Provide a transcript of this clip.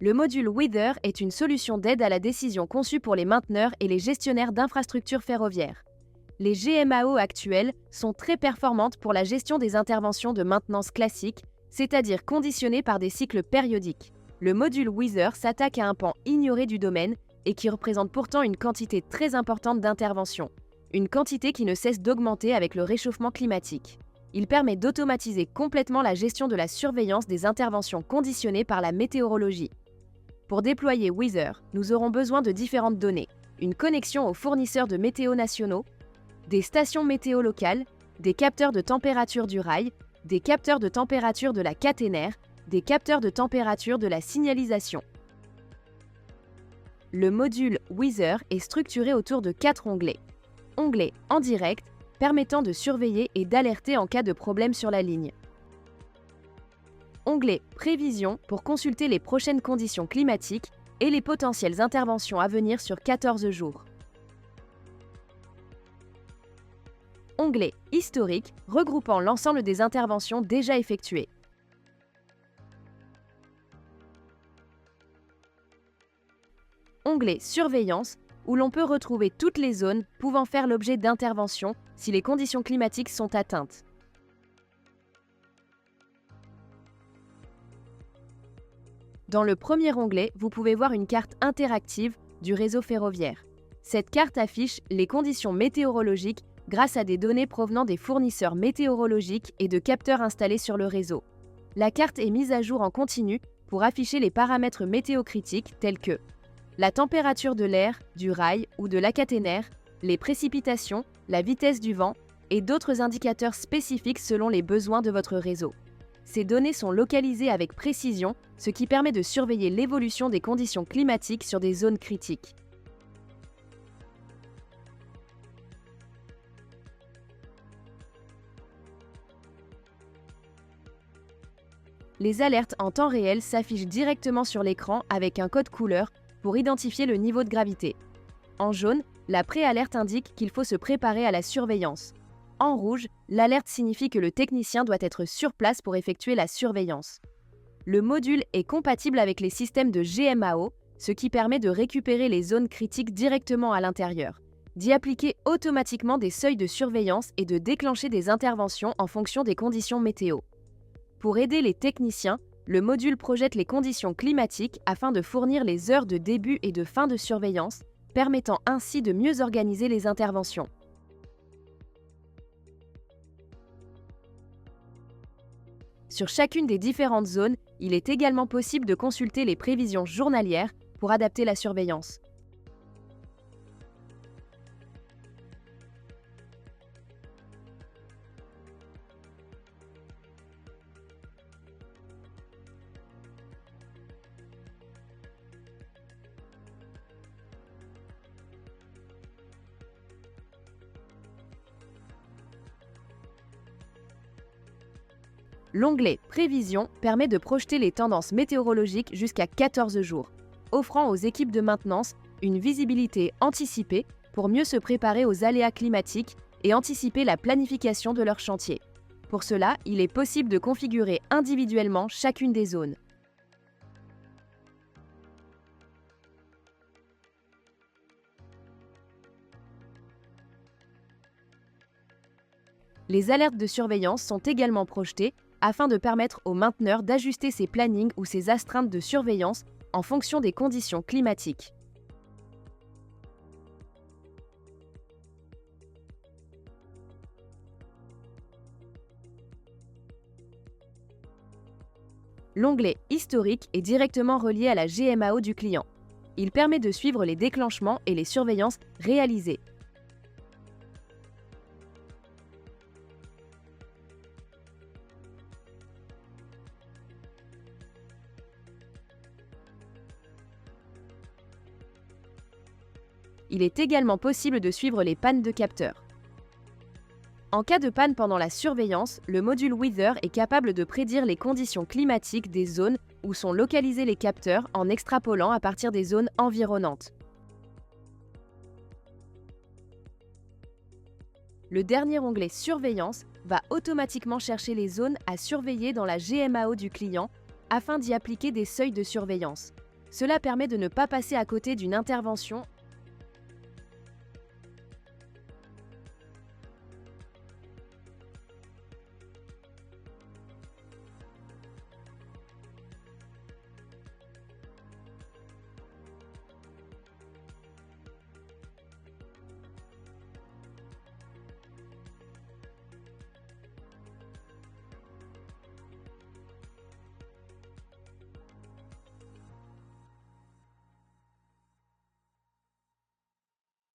Le module Weather est une solution d'aide à la décision conçue pour les mainteneurs et les gestionnaires d'infrastructures ferroviaires. Les GMAO actuelles sont très performantes pour la gestion des interventions de maintenance classiques, c'est-à-dire conditionnées par des cycles périodiques. Le module Weather s'attaque à un pan ignoré du domaine et qui représente pourtant une quantité très importante d'interventions, une quantité qui ne cesse d'augmenter avec le réchauffement climatique. Il permet d'automatiser complètement la gestion de la surveillance des interventions conditionnées par la météorologie. Pour déployer Weather, nous aurons besoin de différentes données, une connexion aux fournisseurs de météo nationaux, des stations météo locales, des capteurs de température du rail, des capteurs de température de la caténaire, des capteurs de température de la signalisation. Le module Weather est structuré autour de 4 onglets. Onglet en direct, permettant de surveiller et d'alerter en cas de problème sur la ligne. Onglet Prévision pour consulter les prochaines conditions climatiques et les potentielles interventions à venir sur 14 jours. Onglet Historique regroupant l'ensemble des interventions déjà effectuées. Onglet Surveillance où l'on peut retrouver toutes les zones pouvant faire l'objet d'interventions si les conditions climatiques sont atteintes. Dans le premier onglet, vous pouvez voir une carte interactive du réseau ferroviaire. Cette carte affiche les conditions météorologiques grâce à des données provenant des fournisseurs météorologiques et de capteurs installés sur le réseau. La carte est mise à jour en continu pour afficher les paramètres météo critiques tels que la température de l'air, du rail ou de la caténaire, les précipitations, la vitesse du vent et d'autres indicateurs spécifiques selon les besoins de votre réseau. Ces données sont localisées avec précision, ce qui permet de surveiller l'évolution des conditions climatiques sur des zones critiques. Les alertes en temps réel s'affichent directement sur l'écran avec un code couleur pour identifier le niveau de gravité. En jaune, la préalerte indique qu'il faut se préparer à la surveillance. En rouge, l'alerte signifie que le technicien doit être sur place pour effectuer la surveillance. Le module est compatible avec les systèmes de GMAO, ce qui permet de récupérer les zones critiques directement à l'intérieur, d'y appliquer automatiquement des seuils de surveillance et de déclencher des interventions en fonction des conditions météo. Pour aider les techniciens, le module projette les conditions climatiques afin de fournir les heures de début et de fin de surveillance, permettant ainsi de mieux organiser les interventions. Sur chacune des différentes zones, il est également possible de consulter les prévisions journalières pour adapter la surveillance. L'onglet Prévision permet de projeter les tendances météorologiques jusqu'à 14 jours, offrant aux équipes de maintenance une visibilité anticipée pour mieux se préparer aux aléas climatiques et anticiper la planification de leur chantier. Pour cela, il est possible de configurer individuellement chacune des zones. Les alertes de surveillance sont également projetées afin de permettre au mainteneur d'ajuster ses plannings ou ses astreintes de surveillance en fonction des conditions climatiques. L'onglet Historique est directement relié à la GMAO du client. Il permet de suivre les déclenchements et les surveillances réalisées. Il est également possible de suivre les pannes de capteurs. En cas de panne pendant la surveillance, le module Weather est capable de prédire les conditions climatiques des zones où sont localisés les capteurs en extrapolant à partir des zones environnantes. Le dernier onglet Surveillance va automatiquement chercher les zones à surveiller dans la GMAO du client afin d'y appliquer des seuils de surveillance. Cela permet de ne pas passer à côté d'une intervention